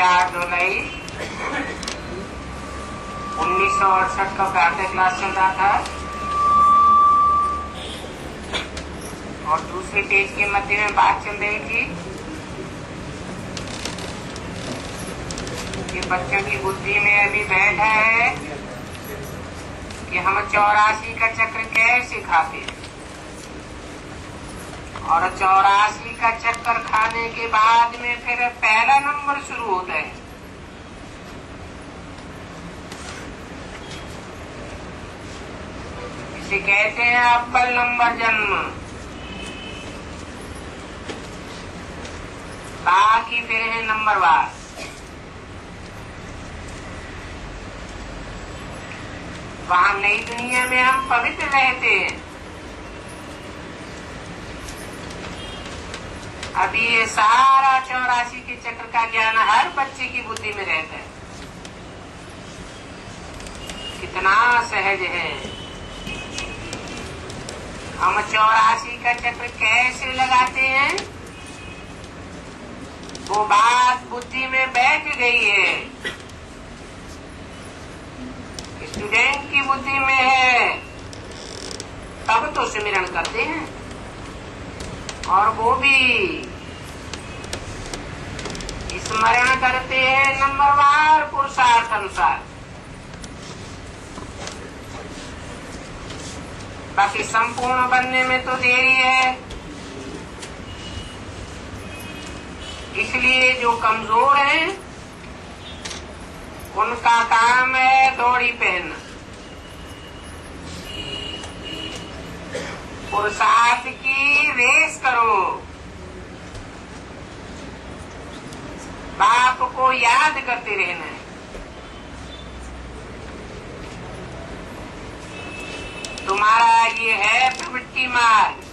4 जुलाई 1968 का प्रातः क्लास चल रहा था और दूसरे पेज के मध्य में बात चल रही थी कि बच्चों की बुद्धि में अभी बैठा है कि हम 84 का चक्र कैसे खाते हैं और 84 का चक्कर खाने के बाद में फिर पहला नंबर शुरू होता है। इसे कहते हैं अव्वल नंबर जन्म। बाकी फिर है नंबरवार। वहां नई दुनिया में हम पवित्र रहते हैं। अभी ये सारा 84 के चक्र का ज्ञान हर बच्चे की बुद्धि में रहता है। कितना सहज है। हम 84 का चक्र कैसे लगाते हैं, वो बात बुद्धि में बैठ गई है। स्टूडेंट की बुद्धि में है, तब तो सुमिरन करते हैं और वो भी स्मरण करते हैं नंबरवार पुरुषार्थ अनुसार। बाकी संपूर्ण बनने में तो देरी है। इसलिए जो कमजोर हैं उनका काम है दौड़ी पहनना। पुरुषार्थ की रेस करो। बाप को याद करते रहना है। तुम्हारा ये है प्रवृत्ति मार्ग।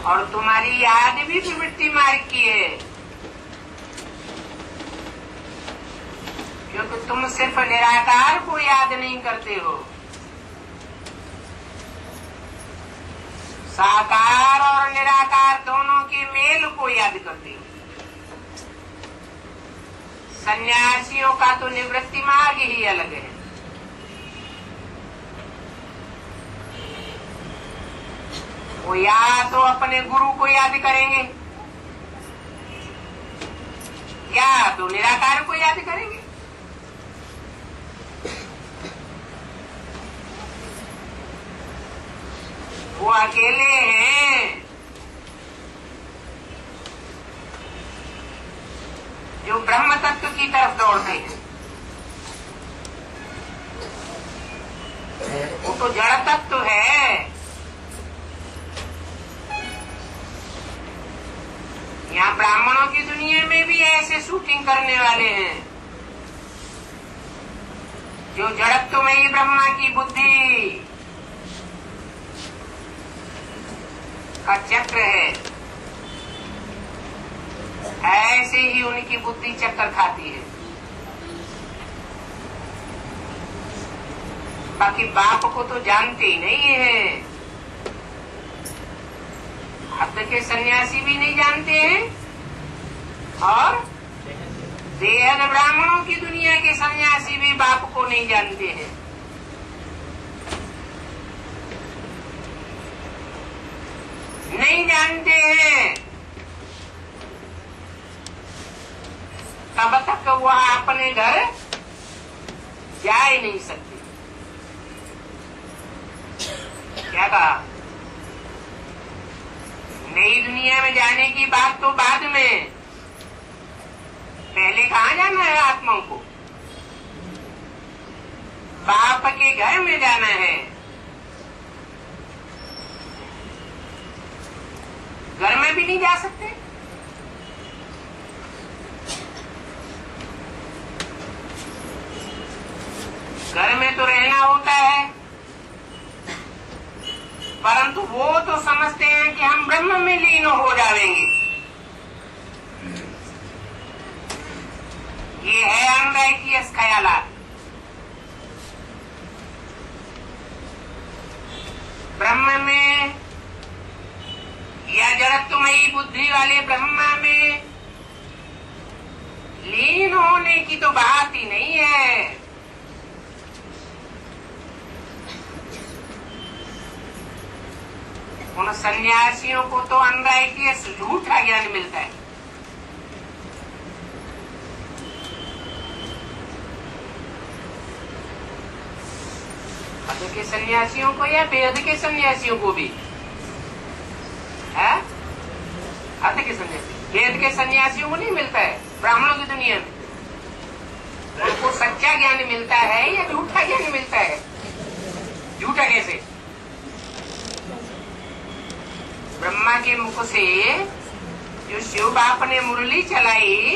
और तुम्हारी याद भी प्रवृत्ति मार्ग की है, क्योंकि तुम सिर्फ निराकार को याद नहीं करते हो, साकार और निराकार दोनों के मेल को याद करते हो। सन्यासियों का तो निवृत्ति मार्ग ही अलग है। वो या तो अपने गुरु को याद करेंगे या तो निराकार को याद करेंगे। वो अकेले हैं जो ब्रह्म तत्व की तरफ दौड़ते हैं। वो तो जड़ तत्व है। यहाँ ब्राह्मणों की दुनिया में भी ऐसे शूटिंग करने वाले हैं जो जड़त्वमयी ब्रह्मा की बुद्धि का चक्र है। ऐसे ही उनकी बुद्धि चक्कर खाती है। बाकी बाप को तो जानते ही नहीं है। हद के सन्यासी भी नहीं जानते हैं और बेहद ब्राह्मणों की दुनिया के सन्यासी भी बाप को नहीं जानते हैं। नहीं जानते हैं तब तक वह अपने घर जा ही नहीं सकते। क्या कहा? नई दुनिया में जाने की बात तो बाद में, पहले कहाँ जाना है आत्माओं को? बाप के घर में जाना है। घर में भी नहीं जा सकते। घर में तो रहना होता है, परंतु वो तो समझते हैं कि हम ब्रह्म में लीन हो जाएंगे। ये है अनराइटियस ख्यालात। ब्रह्म में वाले ब्रह्मा में लीन होने की तो बात ही नहीं है। उन सन्यासियों को तो अनराइटियस झूठा ज्ञान मिलता है। अध के सन्यासियों को या वेद के सन्यासियों को भी है? अध के सन्यासी, वेद के सन्यासियों को नहीं मिलता है। ब्राह्मणों की दुनिया में उनको सच्चा ज्ञान मिलता है या झूठा ज्ञान मिलता है? झूठा कैसे? ब्रह्मा के मुख से जो शिव बाप ने मुरली चलाई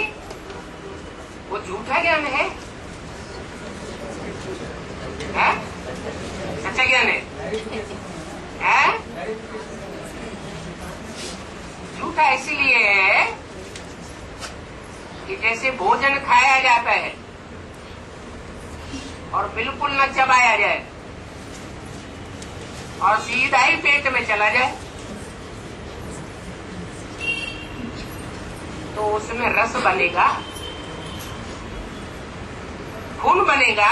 वो झूठा ज्ञान है? सच्चा ज्ञान है? झूठा इसलिए है कि जैसे भोजन खाया जाता है और बिल्कुल न चबाया जाए और सीधा ही पेट में चला जाए तो उसमें रस बनेगा, खून बनेगा,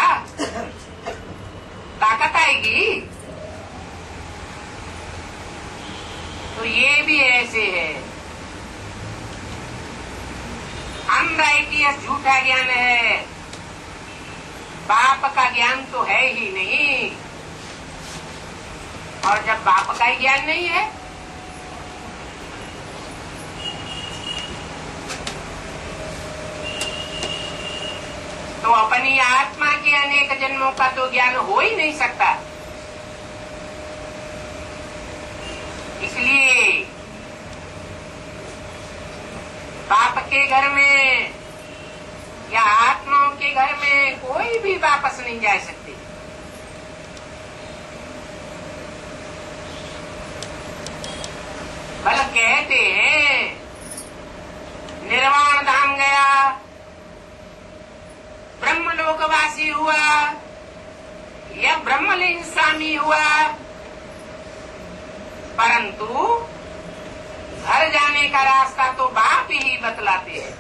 ताकत आएगी। तो ये भी ऐसे है, अनराइटियस झूठा ज्ञान है, बाप का ज्ञान तो है ही नहीं। और जब बाप का ही ज्ञान नहीं है तो अपनी आत्मा के अनेक जन्मों का तो ज्ञान हो ही नहीं सकता। इसलिए बाप के घर में या आत्माओं के घर में कोई भी वापस नहीं जा सकते। बल कहते हैं निर्वाण धाम गया, ब्रह्मलोकवासी हुआ या ब्रह्मलीन स्वामी हुआ, परंतु घर जाने का रास्ता तो बाप ही बतलाते हैं।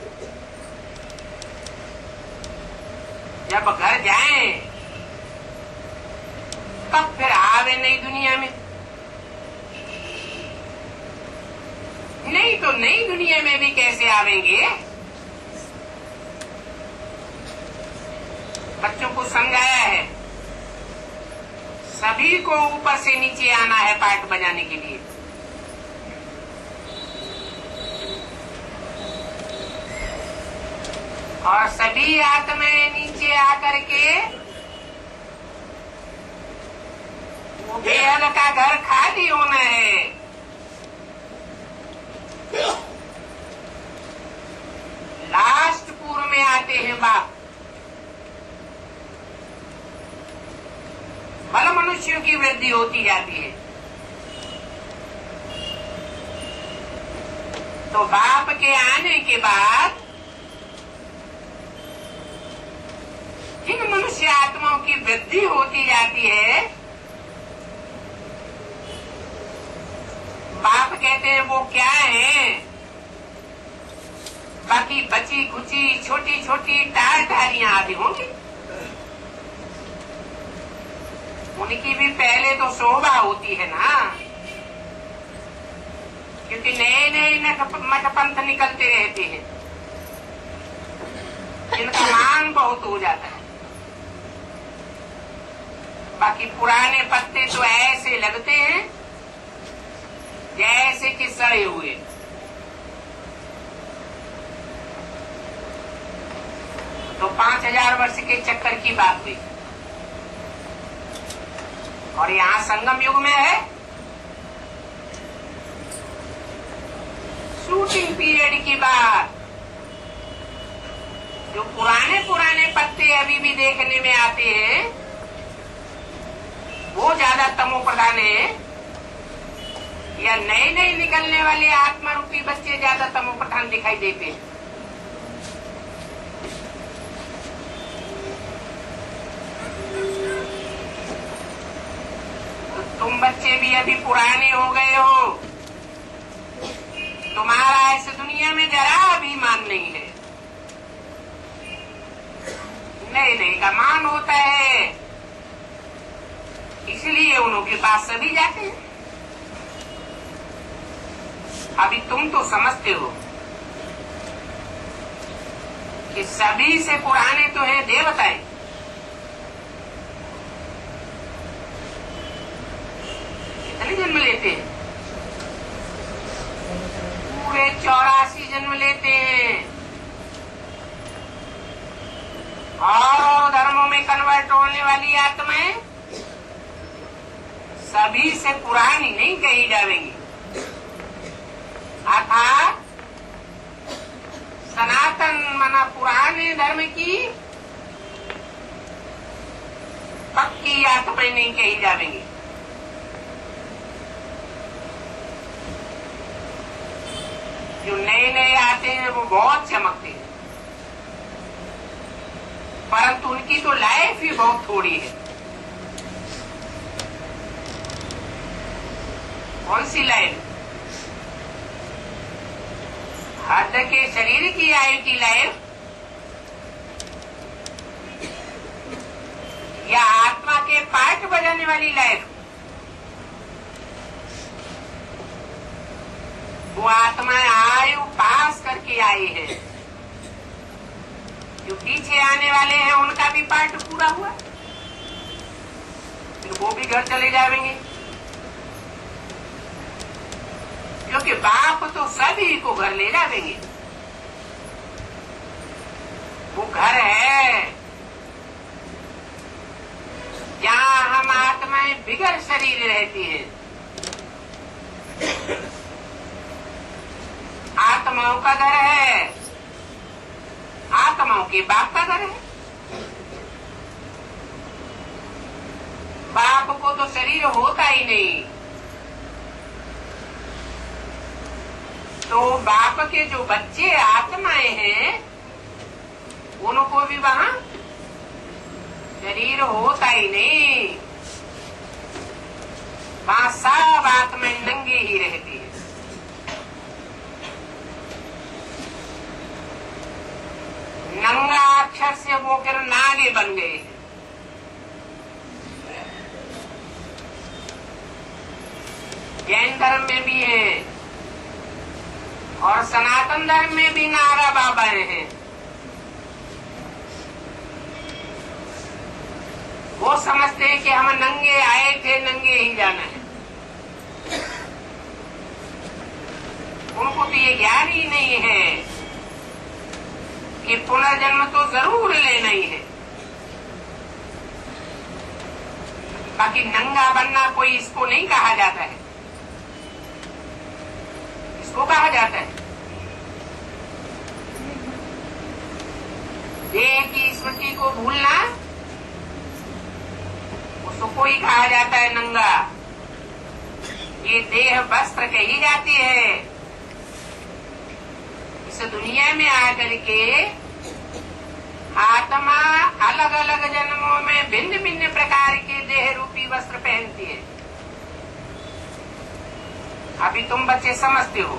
जब घर जाएं तब फिर आवे नई दुनिया में, नहीं तो नई दुनिया में भी कैसे आवेंगे? बच्चों को समझाया है सभी को ऊपर से नीचे आना है पार्ट बजाने के लिए। और सभी आत्माएं नीचे आकर के वो बेहद का घर खाली होना है। लास्ट पूर्व में आते हैं बाप। बल मनुष्यों की वृद्धि होती जाती है तो बाप के आने के बाद जिन मनुष्य आत्माओं की वृद्धि होती जाती है बाप कहते हैं वो क्या है? बाकी बची खुची छोटी छोटी टारियां आदि होंगी, उनकी भी पहले तो शोभा होती है ना, क्योंकि नए नए मठपंथ निकलते रहते हैं, इनका मान बहुत हो जाता है। बाकी पुराने पत्ते तो ऐसे लगते हैं जैसे कि सड़े हुए। तो 5000 वर्ष के चक्कर की बात हुई और यहाँ संगम युग में है शूटिंग पीरियड की बात। जो पुराने पुराने पत्ते अभी भी देखने में आते हैं वो ज्यादा तमो प्रधान है या नए नए निकलने वाले आत्मा रूपी बच्चे ज्यादा तमो प्रधान दिखाई देते हैं? तो तुम बच्चे भी अभी पुराने हो गए हो तुम्हारा इस दुनिया में जरा भी मान नहीं है। नए नए का मान होता है, इसलिए उनके पास सभी जाते हैं। अभी तुम तो समझते हो कि सभी से पुराने तो हैं देवताएं। कितने जन्म लेते हैं? पूरे 84 जन्म लेते हैं। और धर्मों में कन्वर्ट होने वाली आत्माएं सभी से पुरानी नहीं कही जाएंगी, अर्थात सनातन मना पुराने धर्म की पक्की आत्माएं नहीं कही जाएंगी। जो नए नए आते हैं वो बहुत चमकते हैं, परंतु उनकी तो लाइफ ही बहुत थोड़ी है। कौन सी लाइफ? हद के शरीर की आयु की लाइफ या आत्मा के पार्ट बजाने वाली लाइफ? वो आत्माएं आयु पास करके आई है, जो पीछे आने वाले हैं उनका भी पार्ट पूरा हुआ, फिर वो भी घर चले जाएंगे। क्योंकि बाप तो सभी को घर ले जाएंगे। वो घर है जहाँ हम आत्माएं बिगड़ शरीर रहती है। आत्माओं का घर है, आत्माओं के बाप का घर है। बाप को तो शरीर होता ही नहीं, तो बाप के जो बच्चे आत्माएं हैं उनको भी वहाँ शरीर होता ही नहीं। वहाँ सब आत्माएं नंगे ही रहती है। नंगा अक्षर से वो फिर नागे बन गए। जैन धर्म में भी है और सनातन धर्म में भी नागा बाबा हैं। वो समझते हैं कि हम नंगे आए थे, नंगे ही जाना है। उनको तो ये ज्ञान ही नहीं है कि पुनर्जन्म तो जरूर लेना ही है। बाकी नंगा बनना कोई इसको नहीं कहा जाता है। इसको कहा जाता है देह की स्मृति को भूलना, उसको ही कहा जाता है नंगा। ये देह वस्त्र कही जाती है। इस दुनिया में आकर के आत्मा अलग अलग जन्मों में भिन्न भिन्न प्रकार के देह रूपी वस्त्र पहनती है। अभी तुम बच्चे समझते हो,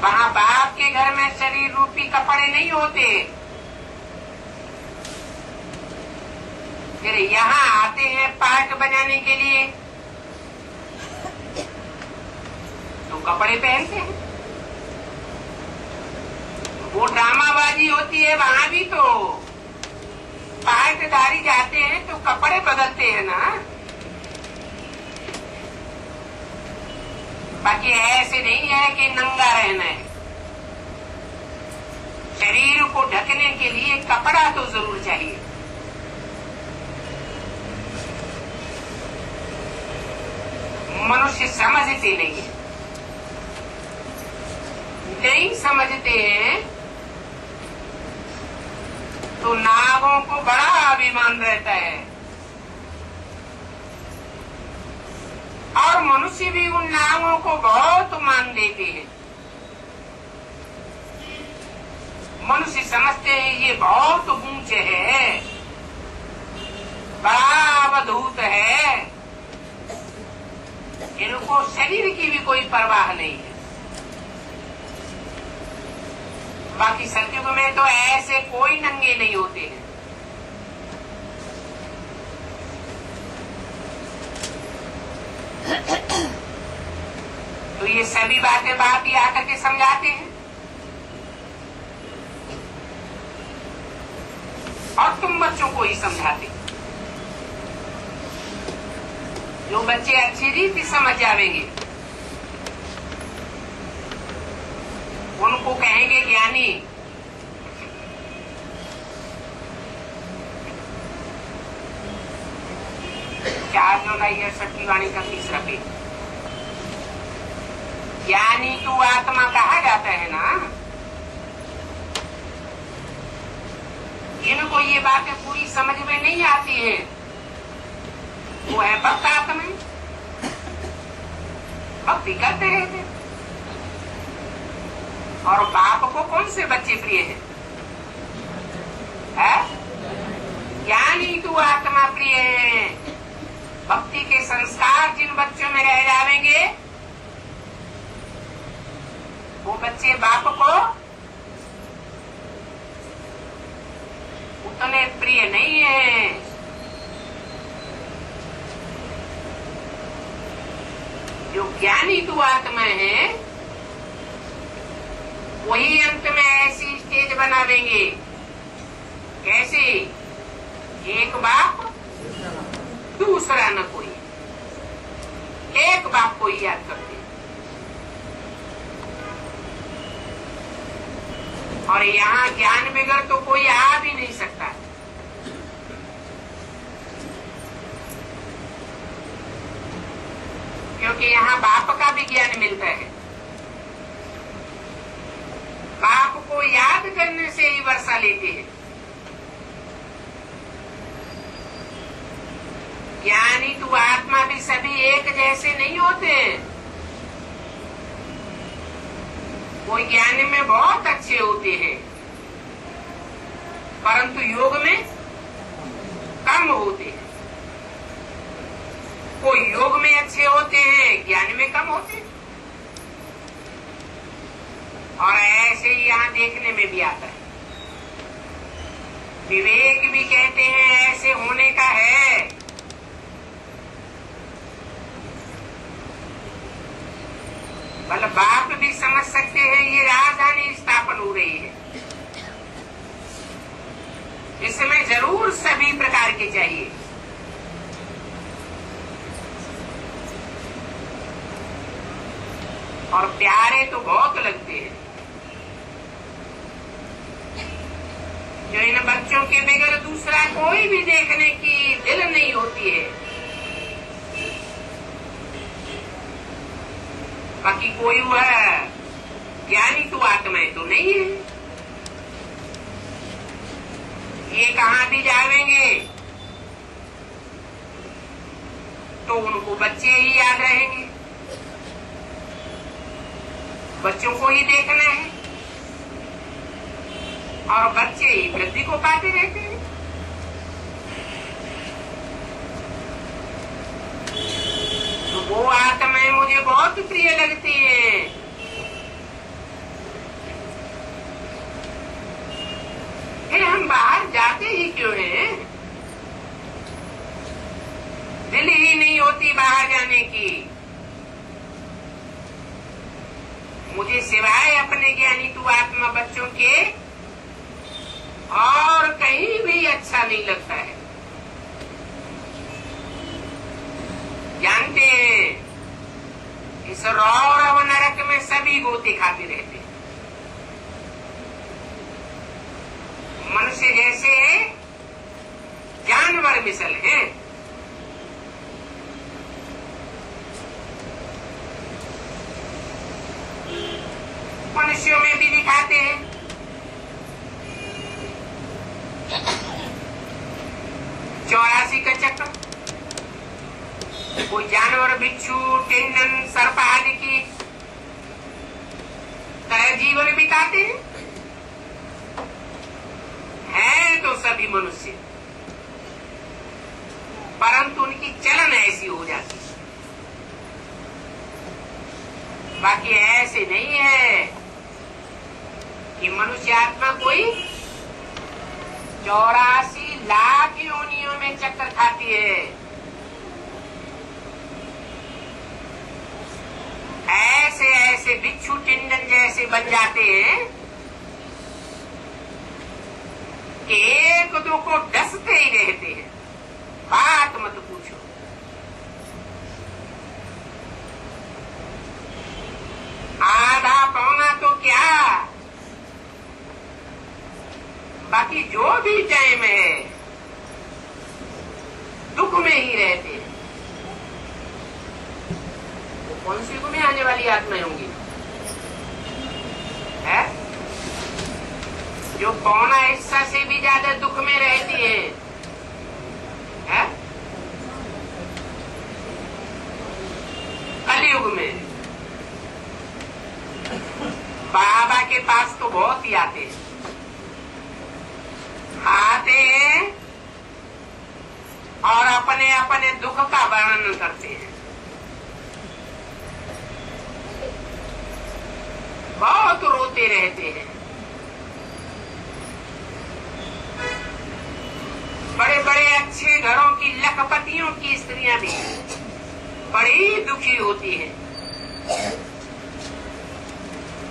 वहाँ बाप के घर में शरीर रूपी कपड़े नहीं होते, फिर यहाँ आते हैं पार्ट बनाने के लिए तो कपड़े पहनते हैं। वो ड्रामाबाजी होती है, वहाँ भी तो पार्टदारी जाते हैं तो कपड़े बदलते हैं ना। बाकी ऐसे नहीं है कि नंगा रहना है। शरीर को ढकने के लिए कपड़ा तो जरूर चाहिए। मनुष्य समझते नहीं है, नहीं समझते हैं तो नागों को बड़ा अभिमान रहता है और मनुष्य भी उन नागों को बहुत मान देते हैं। मनुष्य समझते हैं ये बहुत ऊंच है, बड़ा अवधूत है, इनको शरीर की भी कोई परवाह नहीं है। बाकी सतयुग में तो ऐसे कोई नंगे नहीं होते हैं। तो ये सभी बातें बाप ही आकर के समझाते हैं और तुम बच्चों को ही समझाते। जो बच्चे अच्छी रीति समझ जाएंगे उनको कहेंगे ज्ञानी। चार जुलाई 68 वाणी का 30 पेज। ज्ञानी को आत्मा कहा जाता है ना। इनको ये बातें पूरी समझ में नहीं आती है। वो है भक्त आत्मा, भक्ति करते रहते। और बाप को कौन से बच्चे प्रिय हैं? ज्ञानी तो आत्मा प्रिय है। भक्ति के संस्कार जिन बच्चों में रह जाएंगे वो बच्चे बाप को उतने प्रिय नहीं है। जो ज्ञानी तो आत्मा है वही अंत में ऐसी स्टेज बना देंगे। कैसे? एक बाप दूसरा न कोई, एक बाप को ही याद करते। और यहाँ ज्ञान बगैर तो कोई आ भी नहीं सकता। क्योंकि यहाँ बाप का भी ज्ञान मिलता है। बाप को याद करने से ही वर्षा लेते हैं। ज्ञानी तो आत्मा भी सभी एक जैसे नहीं होते। कोई ज्ञान में बहुत अच्छे होते हैं परंतु योग में कम होते हैं। कोई योग में अच्छे होते हैं, ज्ञान में कम होते हैं। और ऐसे ही यहाँ देखने में भी आता है। विवेक भी कहते हैं ऐसे होने का है। मतलब बाप भी समझ सकते हैं ये राजधानी स्थापन हो रही है, इसमें जरूर सभी प्रकार के चाहिए। और प्यारे तो बहुत लगते हैं। जो इन बच्चों के बगैर दूसरा कोई भी देखने की दिल नहीं होती है। बाकी कोई वह ज्ञानी तो आत्माएं तो नहीं है। ये कहाँ भी जाएंगे तो उनको बच्चे ही याद रहेंगे, बच्चों को ही देखना है और बच्चे ही वृद्धि को पाते रहते हैं। तो वो आत्माएं मुझे बहुत प्रिय लगती है। फिर हम बाहर जाते ही क्यों हैं? दिल ही नहीं होती बाहर जाने की। मुझे सिवाय अपने ज्ञानी तू आत्मा बच्चों के और कहीं भी अच्छा नहीं लगता है। जानते हैं इस रौरव नरक में सभी गोते खाते रहते हैं। मनुष्य जैसे जानवर मिसल हैं। मनुष्यों में भी दिखाते हैं। चौरासी का चक्र। कोई जानवर बिच्छू टेंडन सर्प आदि की तरह जीवन बिताते हैं तो सभी मनुष्य, परंतु उनकी चलन ऐसी हो जाती है। कि मनुष्य आत्मा कोई 84 लाख योनियों में चक्कर खाती है। ऐसे ऐसे बिच्छू टिंडन जैसे बन जाते हैं कि एक दो को डसते ही रहते हैं, बात मत पूछो। आधा पौना तो क्या, बाकी जो भी टाइम है दुख में ही रहते हैं। वो कौन सी युग में आने वाली आत्माएं होंगी है जो पौना हिस्सा से भी ज्यादा दुख में रहती है? कलयुग में बाबा के पास तो बहुत ही आते हैं और अपने अपने दुख का वर्णन करते हैं। बहुत रोते रहते हैं। बड़े बड़े अच्छे घरों की लखपतियों की स्त्रियां भी बड़ी दुखी होती हैं।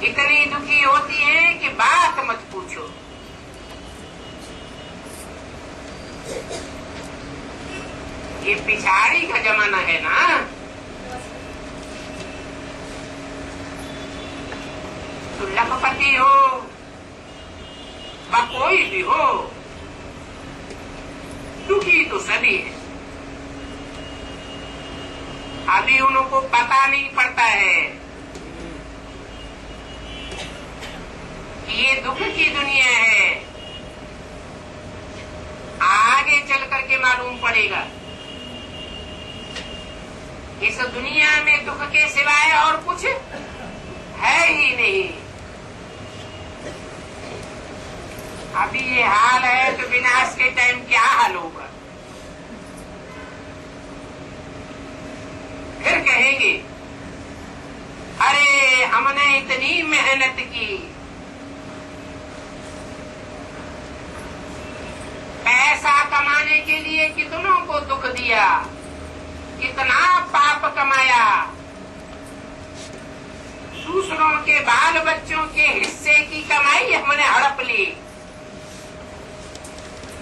इतनी दुखी होती हैं कि बात मत पूछो। ये पिछाड़ी का जमाना है ना, तो लखपति हो व कोई भी हो, दुखी तो सभी है। अभी उनको पता नहीं पड़ता है कि ये दुख की दुनिया है। आगे चल करके मालूम पड़ेगा इस दुनिया में दुख के सिवाय और कुछ है ही नहीं। अभी ये हाल है तो विनाश के टाइम क्या हाल होगा? फिर कहेंगे अरे हमने इतनी मेहनत की, पैसा कमाने के लिए कितनों को दुख दिया, कितना पाप कमाया, दूसरों के बाल बच्चों के हिस्से की कमाई हमने हड़प ली,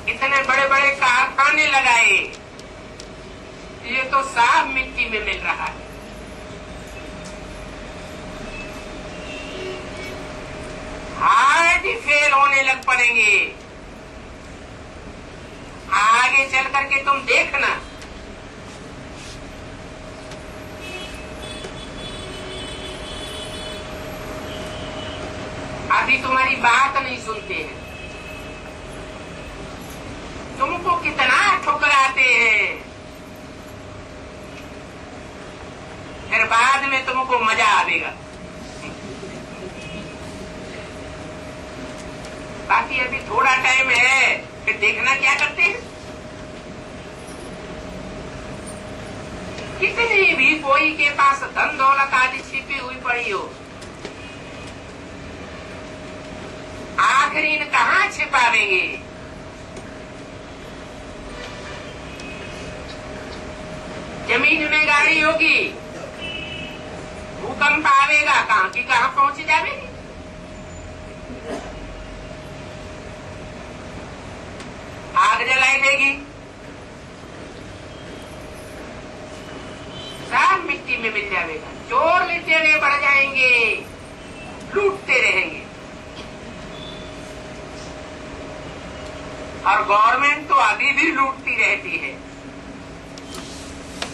इतने बड़े बड़े कारखाने लगाए, ये तो साफ मिट्टी में मिल रहा है। हार्ट फेल होने लग पड़ेंगे। आगे चल करके तुम देखना, अभी तुम्हारी बात नहीं सुनते हैं, तुमको कितना ठुकराते हैं, फिर बाद में तुमको मजा आएगा। बाकी अभी थोड़ा टाइम है, फिर देखना क्या करते हैं। कितनी भी कोई के पास धन दौलत आदि छिपी हुई पड़ी हो, आखिरी कहाँ छिपावेंगे? जमीन में गाड़ी होगी, भूकंप आवेगा, कहाँ की कहाँ पहुंच जाएगी। आग जलाई देगी, सब मिट्टी में मिल जाएगा। चोर लुटेरे बढ़ जाएंगे, लूटते रहेंगे। और गवर्नमेंट तो अभी भी लूटती रहती है।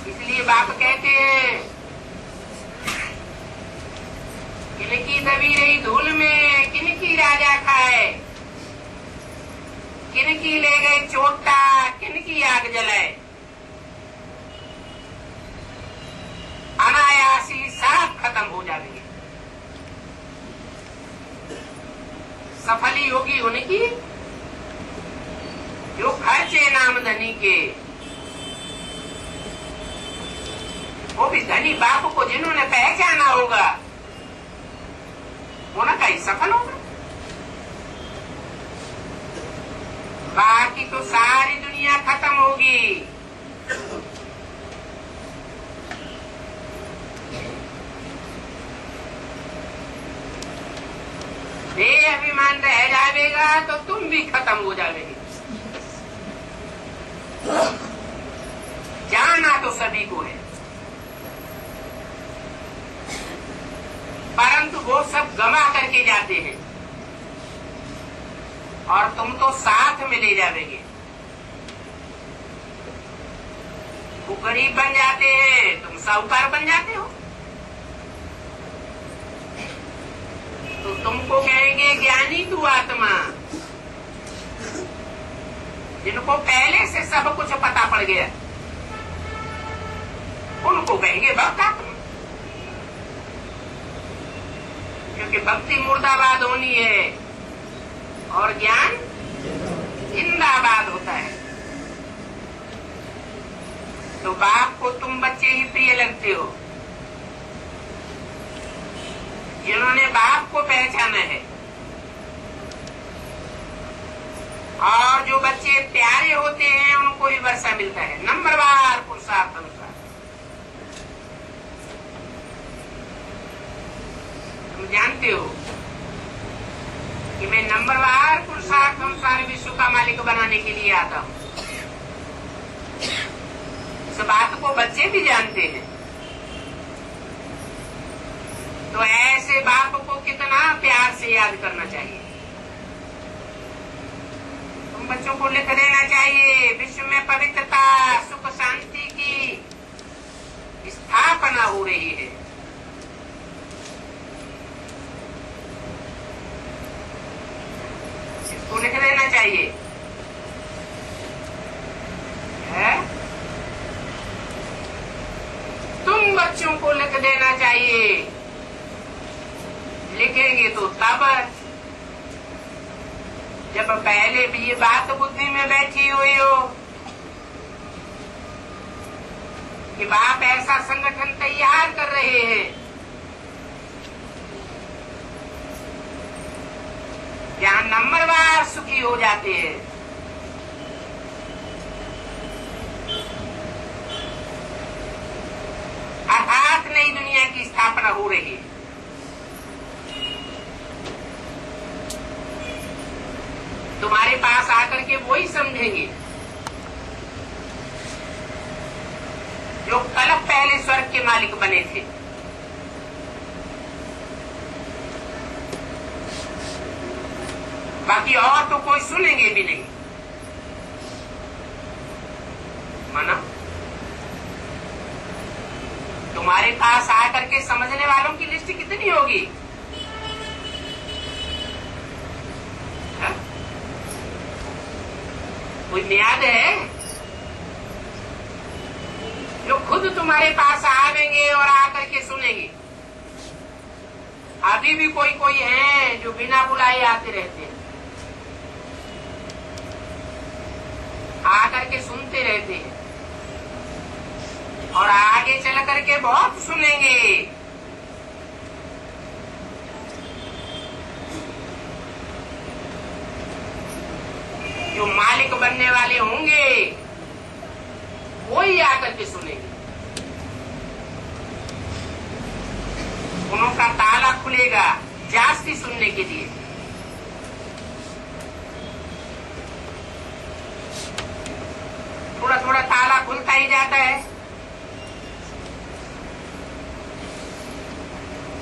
इसलिए बाप कहते हैं किनकी दबी रही धूल में किनकी राजा खाए, किनकी ले गए चोटा किनकी आग जलाए। अनायासी सब खत्म हो जाएंगे। सफली होगी उनकी जो खर्चे नामधनी के, वो भी धनी बाप को जिन्होंने पहचाना होगा, उनका ही सफल होगा। बाकी तो सारी दुनिया खत्म होगी। देह अभिमान रह जाएगा तो तुम भी खत्म हो जाओगे। जाना तो सभी को है, परंतु वो सब गवा करके जाते हैं और तुम तो साथ में ले जाओगे। वो गरीब बन जाते हैं, तुम साहूकार बन जाते हो। तो तुमको कहेंगे ज्ञानी तू आत्मा, जिनको पहले से सब कुछ पता पड़ गया उनको कहेंगे भक्त आत्मा, क्योंकि भक्ति मुर्दाबाद होनी है और ज्ञान जिंदाबाद होता है। तो बाप को तुम बच्चे ही प्रिय लगते हो, जिन्होंने बाप को पहचाना है। और जो बच्चे प्यारे होते हैं उनको ही वर्षा मिलता है, नंबरवार पुरुषार्थ अनुसार। तुम जानते हो कि मैं नंबरवार पुरुषार्थ अनुसार विश्व का मालिक बनाने के लिए आता हूँ। इस बात को बच्चे भी जानते हैं। तो ऐसे बाप को कितना प्यार से याद करना चाहिए। तुम बच्चों को लिख देना चाहिए, विश्व में पवित्रता सुख शांति की स्थापना हो रही है। इसको लिख देना चाहिए है? तुम बच्चों को लिख देना चाहिए। लिखेंगे तो तब जब पहले भी ये बात बुद्धि में बैठी हुई हो कि बाप ऐसा संगठन तैयार कर रहे हैं जहां नंबरवार सुखी हो जाते हैं। अर्थात नई दुनिया की स्थापना हो रही है। तुम्हारे पास आकर के वही समझेंगे जो कल पहले स्वर्ग के मालिक बने थे। बाकी और तो कोई सुनेंगे भी नहीं। माना तुम्हारे पास आकर के समझने वालों की लिस्ट कितनी होगी? कोई मियाद है? जो खुद तुम्हारे पास आवेंगे और आकर के सुनेंगे। अभी भी कोई कोई है जो बिना बुलाए आते रहते हैं, आकर के सुनते रहते हैं और आगे चल करके बहुत सुनेंगे। जो मालिक बनने वाले होंगे वही आकर के सुनेंगे। उनका ताला खुलेगा जास्ती सुनने के लिए। थोड़ा थोड़ा ताला खुलता ही जाता है।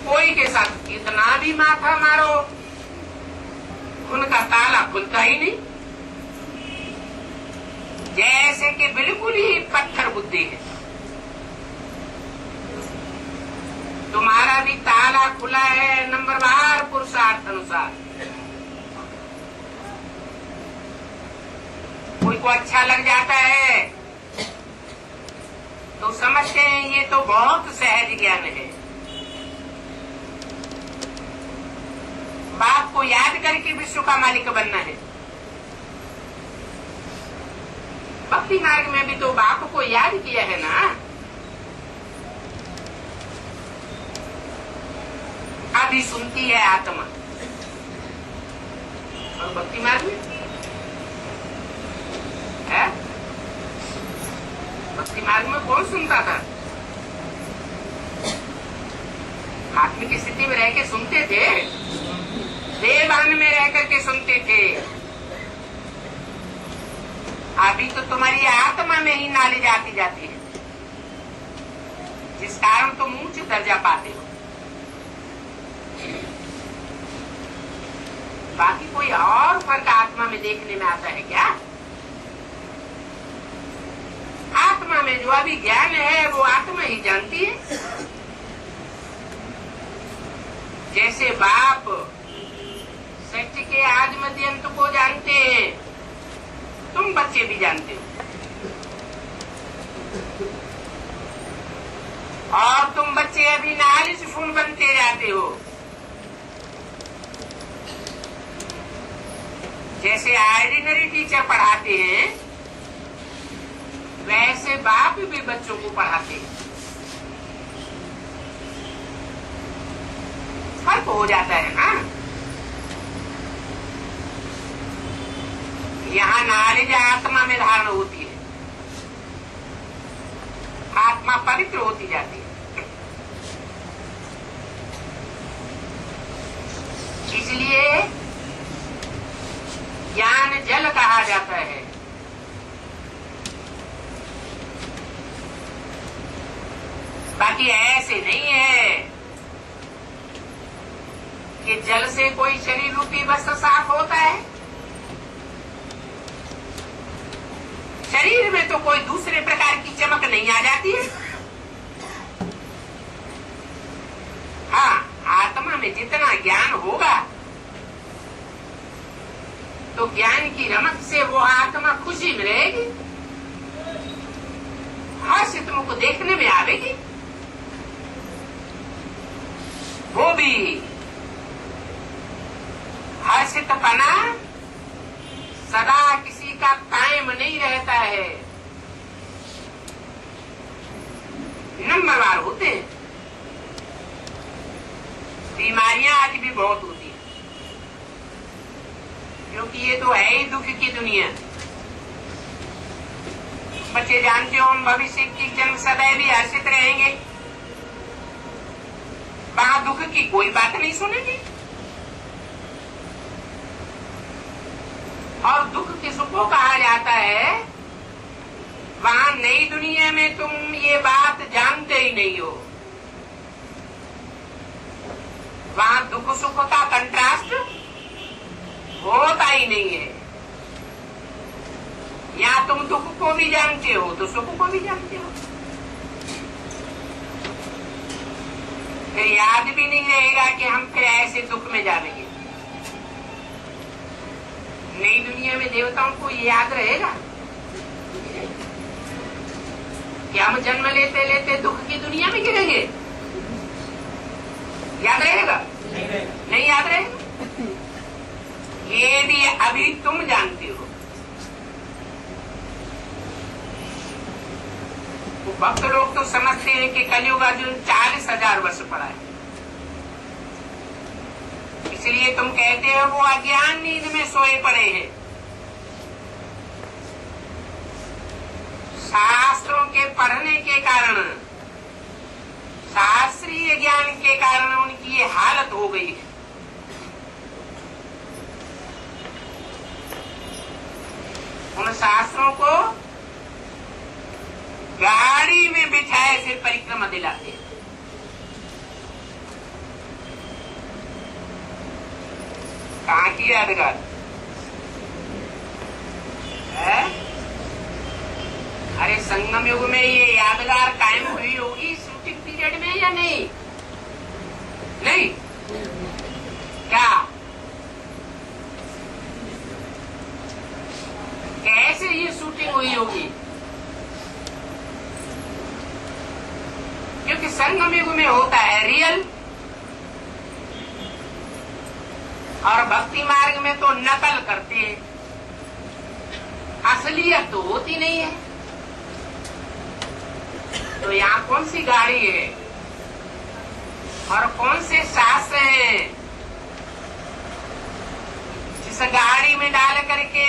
कोई के साथ कितना भी माथा मारो उनका ताला खुलता ही नहीं, जैसे कि बिल्कुल ही पत्थर बुद्धि है। तुम्हारा भी ताला खुला है नंबरवार पुरुषार्थ अनुसार। कोई को अच्छा लग जाता है तो समझते हैं ये तो बहुत सहज ज्ञान है। बाप को याद करके विश्व का मालिक बनना है। भक्ति मार्ग में भी तो बाप को याद किया है ना। अभी सुनती है आत्मा, और भक्ति मार्ग में सुनता था। आत्मिक स्थिति में रह के सुनते थे, देवान में रह करके सुनते थे। अभी तो तुम्हारी आत्मा में ही नॉलेज आती जाती है, जिस कारण तुम ऊंच दर्जा पाते हो। बाकी कोई और फर्क आत्मा में देखने में आता है क्या? आत्मा में जो अभी ज्ञान है वो आत्मा ही जानती है। जैसे बाप सत्य के आदि मध्य अंत को जानते हैं, तुम बच्चे भी जानते हो। और तुम बच्चे अभी नॉलेजफुल बनते जाते हो। जैसे ऑर्डिनरी टीचर पढ़ाते हैं, वैसे बाप भी बच्चों को पढ़ाते हैं। फर्क हो जाता है ना। यहाँ नॉलेज आत्मा में धारण होती है, आत्मा पवित्र होती जाती है। इसलिए ज्ञान जल कहा जाता है। बाकी ऐसे नहीं है कि जल से कोई शरीर रूपी वस्त्र साफ होता है। शरीर में तो कोई दूसरे प्रकार की चमक नहीं आ जाती है। हाँ, आत्मा में जितना ज्ञान होगा तो ज्ञान की रमक से वो आत्मा खुशी में रहेगी, हर्षित मुख देखने में आवेगी। वो भी हर्षितपना सदा किसी का कायम नहीं रहता है, नंबरवार होते हैं। बीमारियां आज भी बहुत होती हैं, क्योंकि ये तो है ही दुख की दुनिया। बच्चे जानते हो, हम भविष्य की जन्म सदैव भी हर्षित रहेंगे, वहां दुख की कोई बात नहीं सुनेंगे। और दुख किसको कहा जाता है? वहां नई दुनिया में तुम ये बात जानते ही नहीं हो। वहां दुख सुख का कंट्रास्ट होता ही नहीं है। या तुम दुख को भी जानते हो तो सुख को भी जानते हो, फिर याद भी नहीं रहेगा कि हम फिर ऐसे दुख में जाएंगे। नई दुनिया में देवताओं को ये याद रहेगा कि हम जन्म लेते लेते दुख की दुनिया में गिरेंगे? याद रहेगा? नहीं याद रहेगा। ये भी अभी तुम जानते हो। वो भक्त लोग तो समझते हैं कि कलयुग अर्जुन 40,000 वर्ष पड़ा है, इसलिए तुम कहते हो वो अज्ञान नींद में सोए पड़े हैं। शास्त्रों के पढ़ने के कारण, शास्त्रीय ज्ञान के कारण उनकी ये हालत हो गई है। उन शास्त्रों को गाड़ी में बिठाए फिर परिक्रमा दिलाते हैं। कहाँ की यादगार है? अरे संगम युग में ये यादगार कायम हुई होगी शूटिंग पीरियड में या नहीं? नहीं क्या? कैसे ये शूटिंग हुई होगी? क्योंकि संगम युग में होता है रियल, और भक्ति मार्ग में तो नकल करते हैं, असलियत तो होती नहीं है। तो यहाँ कौन सी गाड़ी है और कौन से शास्त्र हैं जिस गाड़ी में डाल करके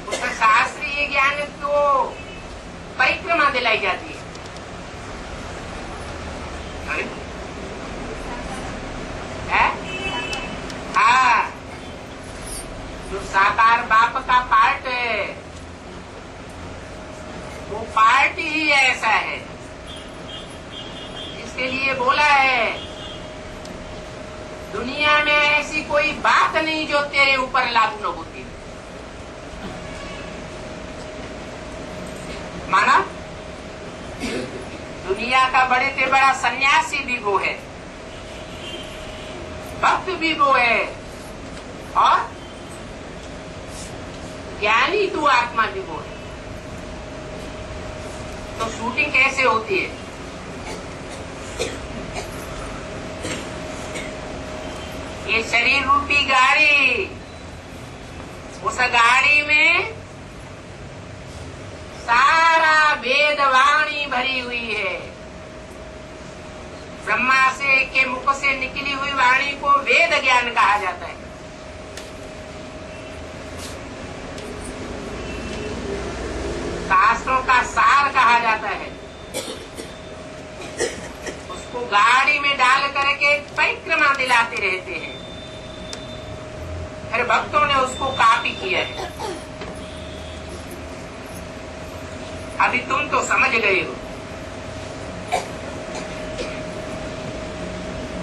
उस शास्त्रीय ज्ञान को परिक्रमा दिलाई जाती है। अरे हाँ, जो साकार बाप का पार्ट है वो पार्ट ही ऐसा है, इसके लिए बोला है दुनिया में ऐसी कोई बात नहीं जो तेरे ऊपर लागू न होती। माना दुनिया का बड़े से बड़ा सन्यासी भी वो है, भक्त भी वो है, और ज्ञानी तू आत्मा भी वो है। तो शूटिंग कैसे होती है? ये शरीर रूपी गाड़ी, उस गाड़ी में सारा वेद वाणी भरी हुई है। ब्रह्मा से के मुख से निकली हुई वाणी को वेद ज्ञान कहा जाता है। शास्त्रों का सार कहा जाता है। उसको गाड़ी में डाल करके परिक्रमा दिलाते रहते हैं, फिर भक्तों ने उसको कॉपी किया है। अभी तुम तो समझ गए हो।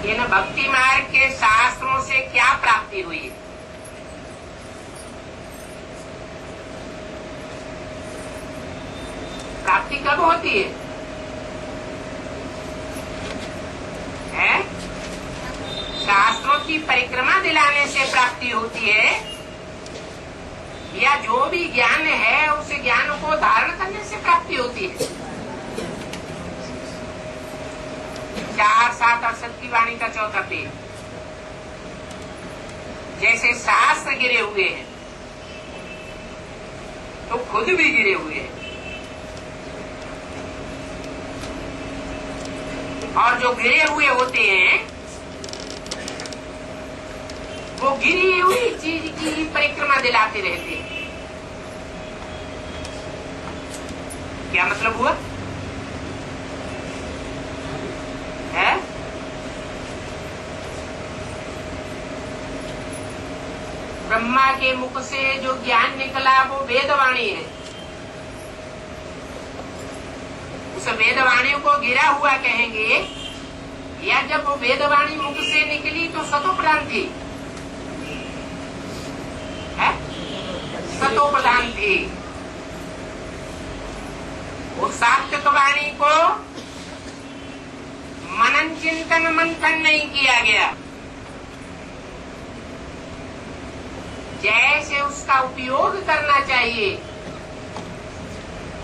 ये न भक्ति मार्ग के शास्त्रों से क्या प्राप्ति हुई है? प्राप्ति कब होती है? शास्त्रों की परिक्रमा दिलाने से प्राप्ति होती है, या जो भी ज्ञान है उस ज्ञान को धारण करने से प्राप्ति होती है? 4:7 की वाणी का चौथा पेज। जैसे शास्त्र गिरे हुए हैं तो खुद भी गिरे हुए हैं, और जो गिरे हुए होते हैं वो गिरी हुई चीज की ही परिक्रमा दिलाते रहते हैं। क्या मतलब हुआ है? ब्रह्मा के मुख से जो ज्ञान निकला वो वेदवाणी है। उस वेदवाणी को गिरा हुआ कहेंगे, या जब वो वेदवाणी मुख से निकली तो सतोप्रधान थी, सतोप्रधान थी। उस सात्विक वाणी को मनन चिंतन मंथन नहीं किया गया, जैसे उसका उपयोग करना चाहिए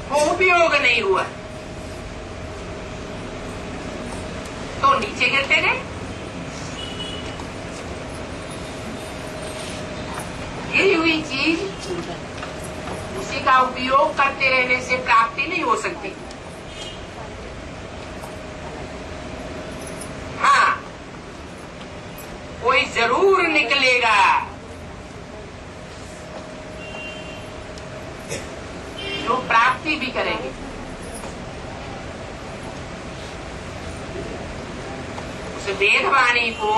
वो उपयोग नहीं हुआ, तो नीचे गिरते गए। गिरी हुई चीज उसी का उपयोग करते रहने से प्राप्ति नहीं हो सकती। हाँ, कोई जरूर निकलेगा जो प्राप्ति भी करेंगे। उस वेदवाणी को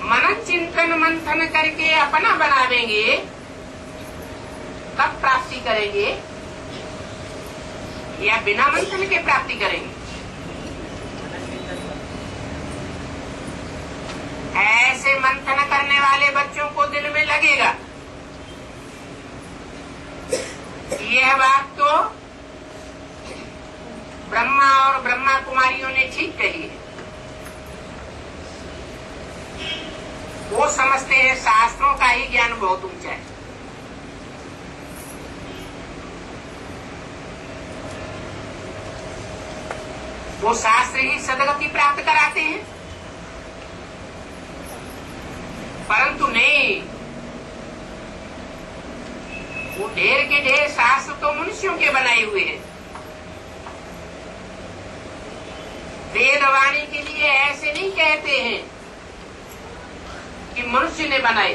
मनन चिंतन मंथन करके अपना बनावेंगे, तब प्राप्ति करेंगे, या बिना मंथन के प्राप्ति करेंगे? ऐसे मंथन करने वाले बच्चों को दिल में लगेगा यह बात तो ब्रह्मा और ब्रह्मा कुमारियों ने ठीक कही है। वो समझते हैं शास्त्रों का ही ज्ञान बहुत ऊंचा है। वो शास्त्र ही सदगति प्राप्त कराते हैं, परंतु नहीं, वो ढेर के ढेर शास्त्र तो मनुष्यों के बनाए हुए हैं। वेदवाणी के लिए ऐसे नहीं कहते हैं कि मनुष्य ने बनाए।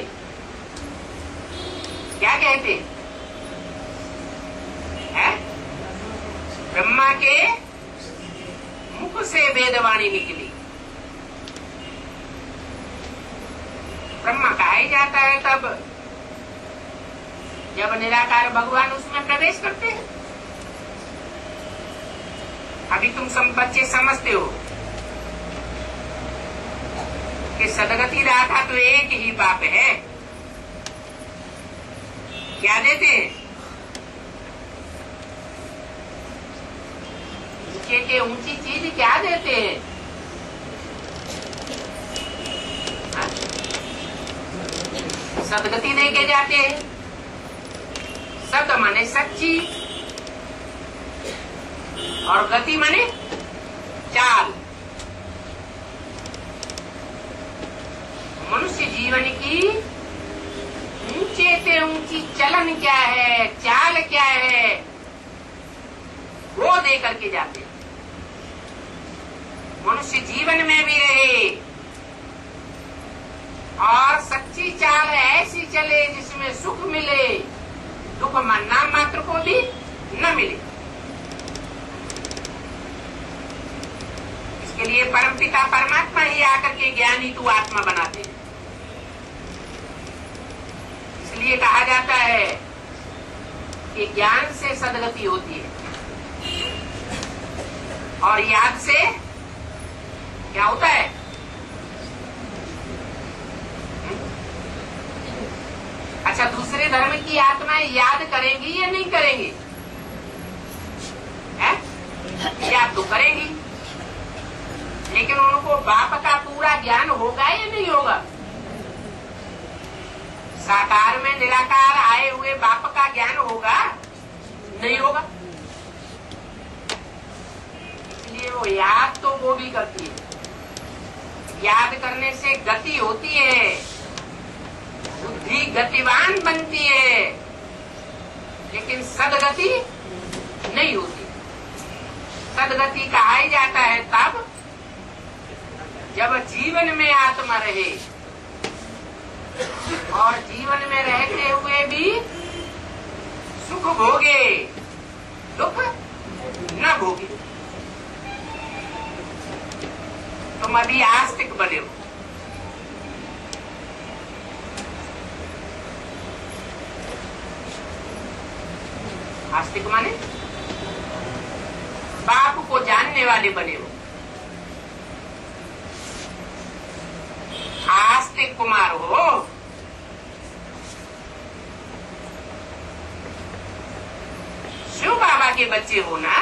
क्या कहते हैं? ब्रह्मा के मुख से वेदवाणी निकली। ब्रह्मा कहा जाता है तब जब निराकार भगवान उसमें प्रवेश करते हैं। अभी तुम सब बच्चे समझते हो कि सदगति राधा तो एक ही बाप है। क्या देते हैं? ऊंचे के ऊंची चीज क्या देते हैं? सदगति दे के जाते हैं। सद माने सच्ची और गति माने चाल। मनुष्य जीवन की ऊंचे से ऊंची चलन क्या है, चाल क्या है, वो दे करके जाते हैं। मनुष्य जीवन में भी रहे और सच्ची चाल ऐसी चले जिसमें सुख मिले, दुख नाम मात्र को भी न मिले। इसके लिए परमपिता परमात्मा ही आकर के ज्ञानी तू आत्मा बनाते हैं। इसलिए कहा जाता है कि ज्ञान से सदगति होती है और याद से क्या होता है? अच्छा, दूसरे धर्म की आत्माएं याद करेंगी या नहीं करेंगी? है? याद तो करेंगी, लेकिन उनको बाप का पूरा ज्ञान होगा या नहीं होगा? साकार में निराकार आए हुए बाप का ज्ञान होगा? नहीं होगा। इसलिए वो याद तो वो भी करती है। याद करने से गति होती है, बुद्धि गतिवान बनती है, लेकिन सदगति नहीं होती। सदगति कहा ही जाता है तब जब जीवन में आत्मा रहे और जीवन में रहते हुए भी सुख भोगे, दुख न भोगे। तुम अभी आस्तिक बने हो। आस्तिक माने बाप को जानने वाले बने हो। आस्तिक कुमार हो। शिव बाबा के बच्चे हो ना,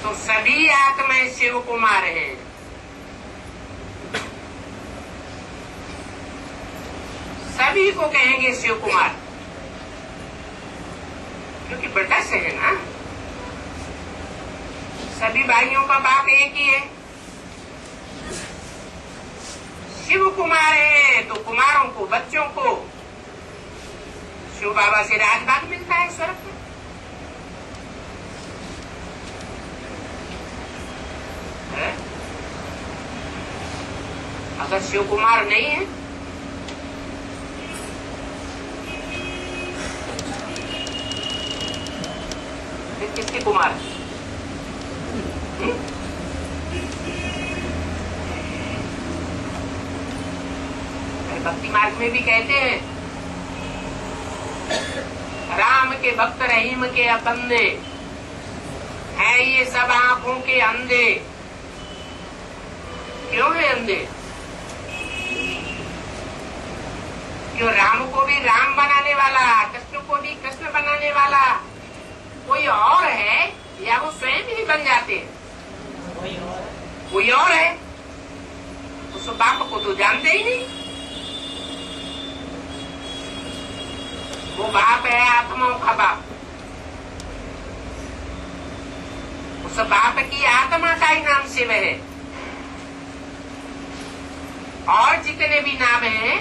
तो सभी आत्माएं शिव कुमार हैं। सभी को कहेंगे शिव कुमार, क्योंकि बड़ा से है ना। सभी भाइयों का बाप एक ही है। शिव कुमार है तो कुमारों को, बच्चों को शिव बाबा से राजभाग मिलता है स्वर्ग में। अगर शिव कुमार नहीं है फिर किसके कुमार? भक्ति मार्ग में भी कहते हैं, राम के भक्त रहीम के बंदे हैं ये सब आंखों के अंधे। क्यों है अंधे? क्यों? राम को भी राम बनाने वाला, कृष्ण को भी कृष्ण बनाने वाला कोई और है, या वो स्वयं ही बन जाते हैं? कोई और है। उस बाप को तो जानते ही नहीं। वो बाप है आत्माओं का बाप। उस बाप की आत्मा का ही नाम शिव है। और जितने भी नाम हैं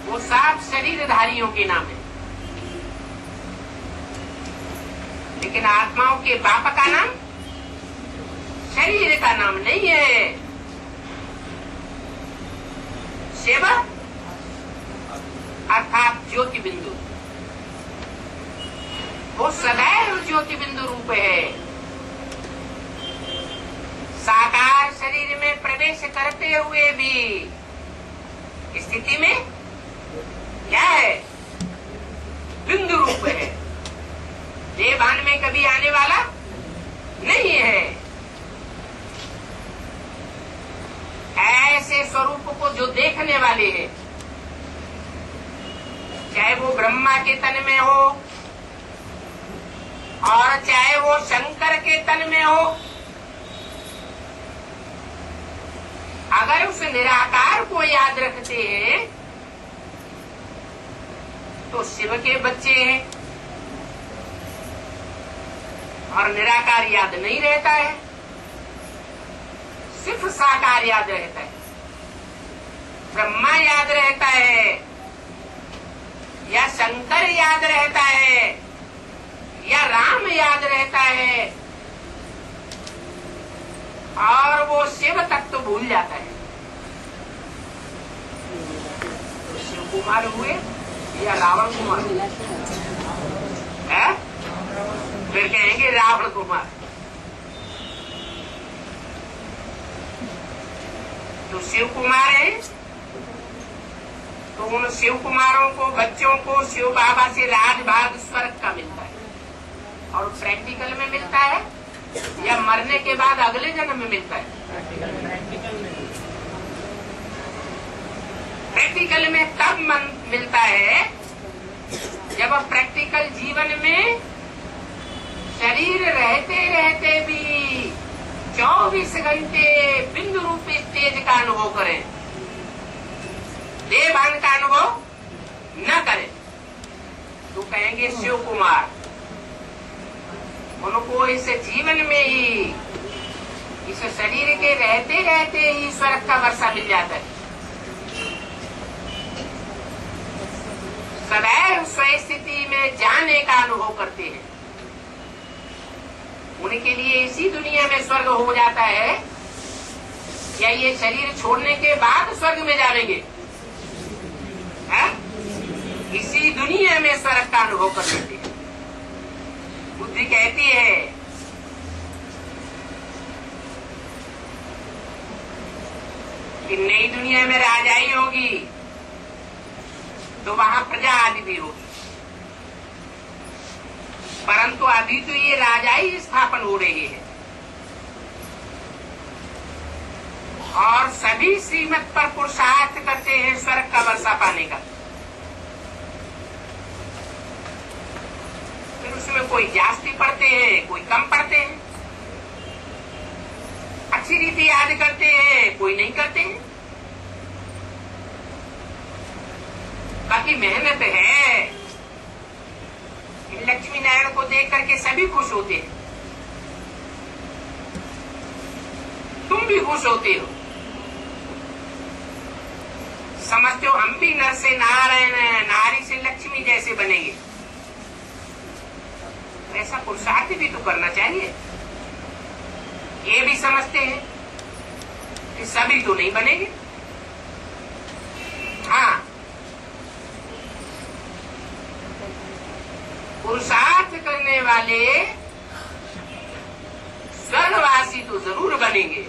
वो सब शरीरधारियों के नाम है, लेकिन आत्माओं के बाप का नाम शरीर का नाम नहीं है। शिव अर्थात ज्योति बिंदु। वो सदैव ज्योति बिंदु रूप है। साकार शरीर में प्रवेश करते हुए भी स्थिति में क्या है? बिंदु रूप है। देवान में कभी आने वाला नहीं है। ऐसे स्वरूप को जो देखने वाले हैं, चाहे वो ब्रह्मा के तन में हो और चाहे वो शंकर के तन में हो, अगर उस निराकार को याद रखते हैं तो शिव के बच्चे हैं, और निराकार याद नहीं रहता है, सिर्फ साकार याद रहता है। ब्रह्मा याद रहता है या शंकर याद रहता है या राम याद रहता है, और वो शिव तक तो भूल जाता है। तो शिव कुमार हुए या रावण कुमार है? फिर कहेंगे रावण कुमार। तो शिव कुमार है, तो उन शिव कुमारों को, बच्चों को शिव बाबा से राजभाग स्वर्ग का मिलता है। और प्रैक्टिकल में मिलता है या मरने के बाद अगले जन्म में मिलता है? प्रैक्टिकल में तब मिलता है जब प्रैक्टिकल जीवन में शरीर रहते रहते भी 24 घंटे बिंदु रूपी तेज का अनुभव करें, देवान का अनुभव न करें, तो कहेंगे शिव कुमार। उनको इस जीवन में ही, इस शरीर के रहते रहते ही स्वर्ग का वर्षा मिल जाता है। सदैव स्वस्थिति में जाने का अनुभव करते हैं। उनके लिए इसी दुनिया में स्वर्ग हो जाता है या ये शरीर छोड़ने के बाद स्वर्ग में जाएंगे? इसी दुनिया में स्वर्ग का अनुभव कर लेते हैं। बुद्धि कहती है कि नई दुनिया में राजाई होगी तो वहां प्रजा आदि भी होगी, परंतु अभी तो ये राजाई स्थापन हो रही है और सभी श्रीमत पर पुरुषार्थ करते हैं स्वर्ग का वर्षा पाने का। फिर उसमें कोई जास्ती पढ़ते हैं, कोई कम पढ़ते हैं, अच्छी रीति याद करते हैं, कोई नहीं करते हैं। बाकी मेहनत है। लक्ष्मी नारायण को देख करके सभी खुश होते हैं, तुम भी खुश होते हो। समझते हो हम भी नर से नारायण, नारी से लक्ष्मी जैसे बनेंगे। ऐसा पुरुषार्थ भी तो करना चाहिए। ये भी समझते हैं कि सभी तो नहीं बनेंगे। हाँ, पुरुषार्थ करने वाले स्वर्गवासी तो जरूर बनेंगे।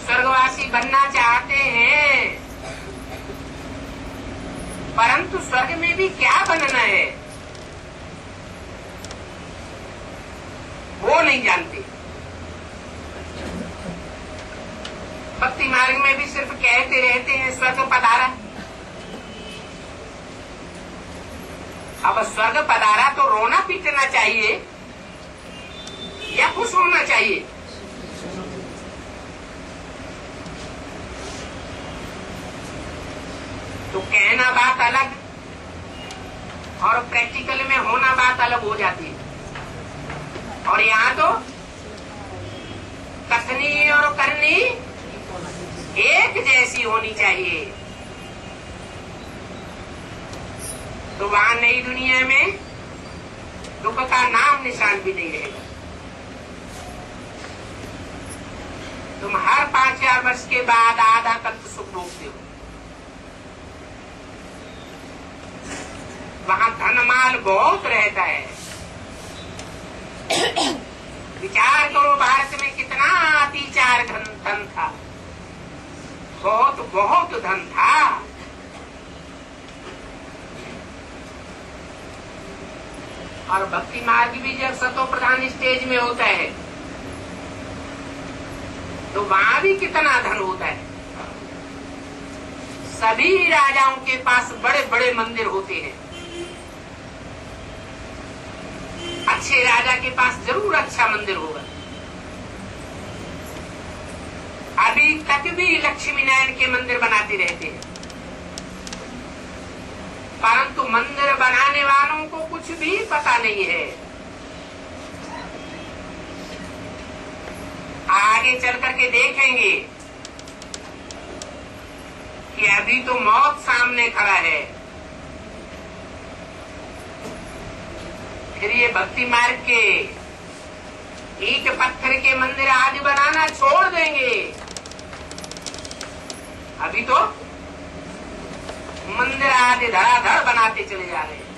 स्वर्गवासी बनना चाहते हैं, परंतु स्वर्ग में भी क्या बनना है वो नहीं जानते। भक्ति मार्ग में भी सिर्फ कहते रहते हैं स्वर्ग पधारा। अब स्वर्ग पधारा तो रोना पीटना चाहिए या खुश होना चाहिए? तो कहना बात अलग और प्रैक्टिकल में होना बात अलग हो जाती है। और यहाँ तो कथनी और करनी एक जैसी होनी चाहिए। तो वहां नई दुनिया में दुख का नाम निशान भी नहीं रहेगा। तुम हर 5,000 वर्ष के बाद आधा कल्प सुख भोगते हो। वहां धनमाल बहुत रहता है। विचार करो, भारत में कितना अतिचार धन था, बहुत बहुत धन था। और भक्ति मार्ग भी जब सतो प्रधान स्टेज में होता है तो वहां भी कितना धन होता है। सभी राजाओं के पास बड़े बड़े मंदिर होते हैं। अच्छे राजा के पास जरूर अच्छा मंदिर होगा। अभी तक भी लक्ष्मी नारायण के मंदिर बनाते रहते हैं, परंतु मंदिर बनाने वालों को कुछ भी पता नहीं है। आगे चल करके देखेंगे कि अभी तो मौत सामने खड़ा है। फिर ये भक्ति मार्ग के ईंट पत्थर के मंदिर आदि बनाना छोड़ देंगे। अभी तो मंदिर आदि धड़ाधड़ बनाते चले जा रहे हैं।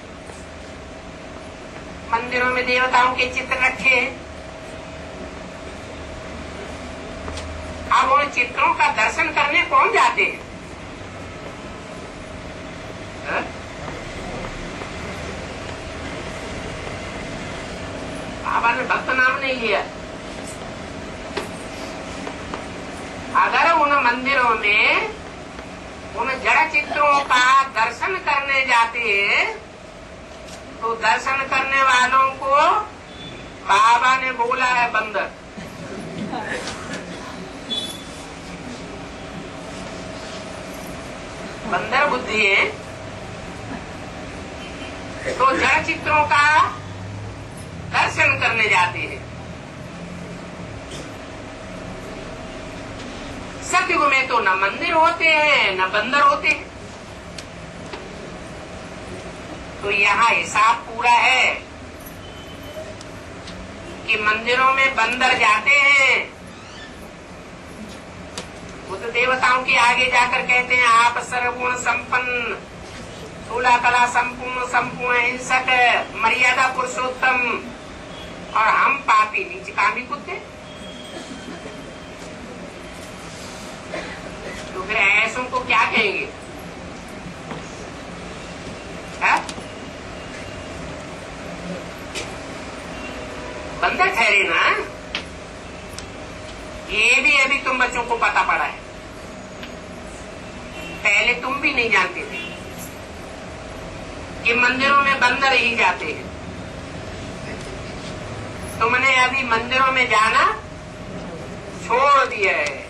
मंदिरों में देवताओं के चित्र रखे हैं। अब उन चित्रों का दर्शन करने कौन जाते हैं? बाबा ने भक्त नाम नहीं लिया। अगर उन मंदिरों में उन जड़ चित्रों का दर्शन करने जाते हैं तो दर्शन करने वालों को बाबा ने बोला है बंदर। बंदर बुद्धि है। तो जड़ चित्रों का दर्शन करने जाते हैं। सतयुग में तो न मंदिर होते हैं न बंदर होते हैं। तो यहाँ हिसाब पूरा है कि मंदिरों में बंदर जाते हैं। वो तो देवताओं के आगे जाकर कहते हैं आप सर्वगुण संपन्न, स्थूला कला संपूर्ण, संपूर्ण हिंसक, मर्यादा पुरुषोत्तम, और हम पापी नीच कामी कुत्ते। तो फिर ऐसों को क्या कहेंगे? है? बंदर ठहरे ना। ये भी अभी तुम बच्चों को पता पड़ा है। पहले तुम भी नहीं जानते थे कि मंदिरों में बंदर ही जाते हैं। तुमने अभी मंदिरों में जाना छोड़ दिया है।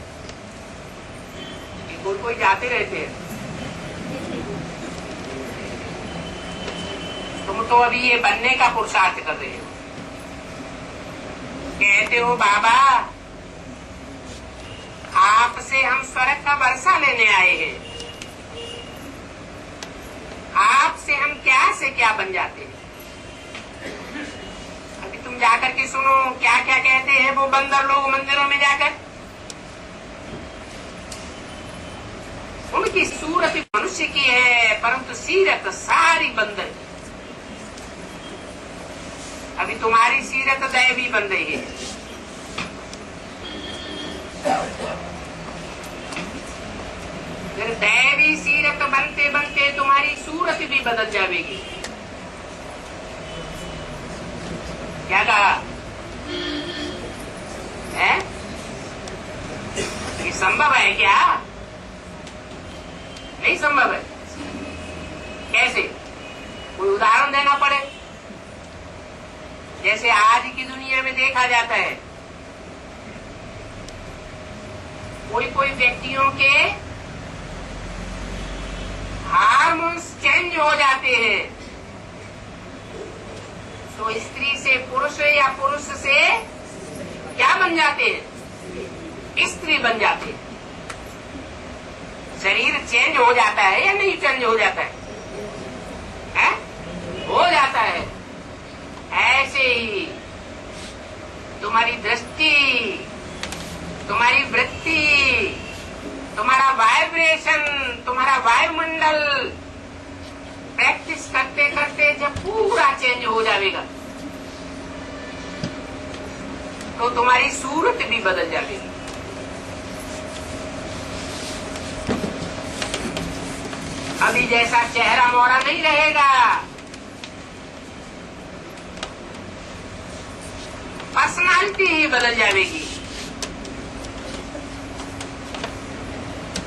कोई कोई जाते रहते हैं। तुम तो अभी ये बनने का पुरुषार्थ कर रहे हो। कहते हो बाबा आपसे हम स्वर्ग का वर्षा लेने आए हैं। आपसे हम क्या से क्या बन जाते हैं। अभी तुम जाकर के सुनो क्या क्या कहते हैं वो बंदर लोग मंदिरों में जाकर। उनकी सूरत मनुष्य की है परंतु सीरत सारी बंदर की। अभी तुम्हारी सीरत दैवी बन रही है। फिर दैवी सीरत बनते बनते तुम्हारी सूरत भी बदल जाएगी। क्या कहा है? ये संभव है क्या? नहीं संभव है। कैसे? कोई उदाहरण देना पड़े। जैसे आज की दुनिया में देखा जाता है कोई कोई व्यक्तियों के हार्मोन्स चेंज हो जाते हैं। तो स्त्री से पुरुष या पुरुष से क्या बन जाते हैं? स्त्री बन जाते हैं। शरीर चेंज हो जाता है या नहीं चेंज हो जाता है? हो जाता है। ऐसे ही तुम्हारी दृष्टि, तुम्हारी वृत्ति, तुम्हारा वाइब्रेशन, तुम्हारा वायुमंडल प्रैक्टिस करते करते करते जब पूरा चेंज हो जाएगा तो तुम्हारी सूरत भी बदल जाएगी। अभी जैसा चेहरा मोहरा नहीं रहेगा, पर्सनालिटी ही बदल जाएगी।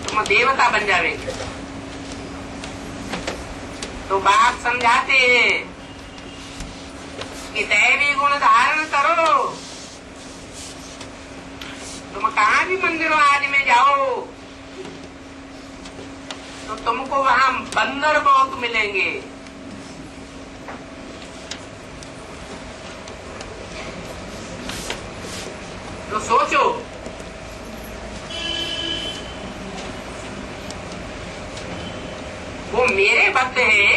तुम देवता बन जाएंगे। तो बाप समझाते हैं कि दैवी गुण धारण करो। तुम कहाँ भी मंदिरों आदि में जाओ तो तुमको वहां बंदर बहुत मिलेंगे। तो सोचो, वो मेरे भक्त हैं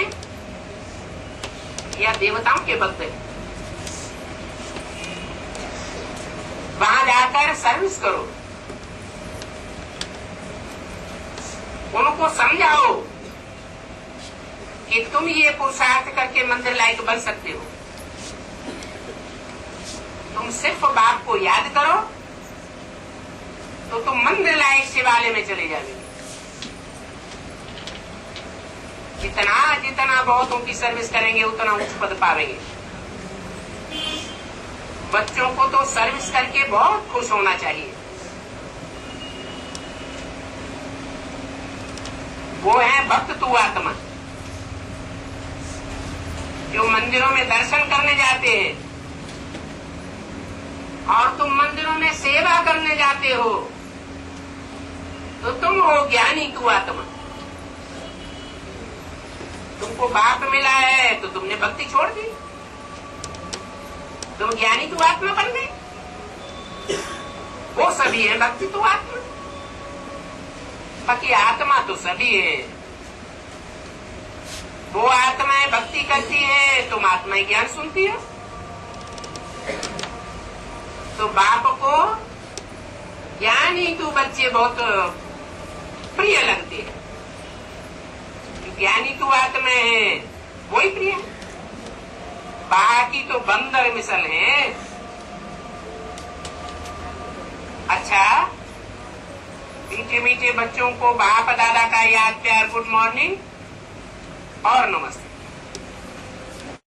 या देवताओं के भक्त हैं? वहां जाकर सर्विस करो, उनको समझाओ कि तुम ये पुरुषार्थ करके मंदिर लायक बन सकते हो। तुम सिर्फ बाप को याद करो तो तुम मंदिर लायक शिवालय में चले जाओगे। जितना जितना बहुतों की सर्विस करेंगे उतना उच्च पद पावेंगे। बच्चों को तो सर्विस करके बहुत खुश होना चाहिए। वो है भक्त तू आत्मा, जो मंदिरों में दर्शन करने जाते हैं और तुम मंदिरों में सेवा करने जाते हो, तो तुम हो ज्ञानी तू आत्मा। तुमको बाप मिला है तो तुमने भक्ति छोड़ दी, तुम ज्ञानी तू आत्मा बन गए। वो सभी है भक्ति तू आत्मा, बाकी आत्मा तो सभी है। वो आत्माएं भक्ति करती है, तुम आत्माएं ज्ञान सुनती हो। तो बाप को ज्ञानी तू बच्चे बहुत प्रिय लगते हैं। ज्ञानी तू आत्मा है वही प्रिय, बाकी तो बंदर मिसल है। अच्छा, मीठे मीठे बच्चों को बाप दादा का याद प्यार, गुड मॉर्निंग और नमस्ते।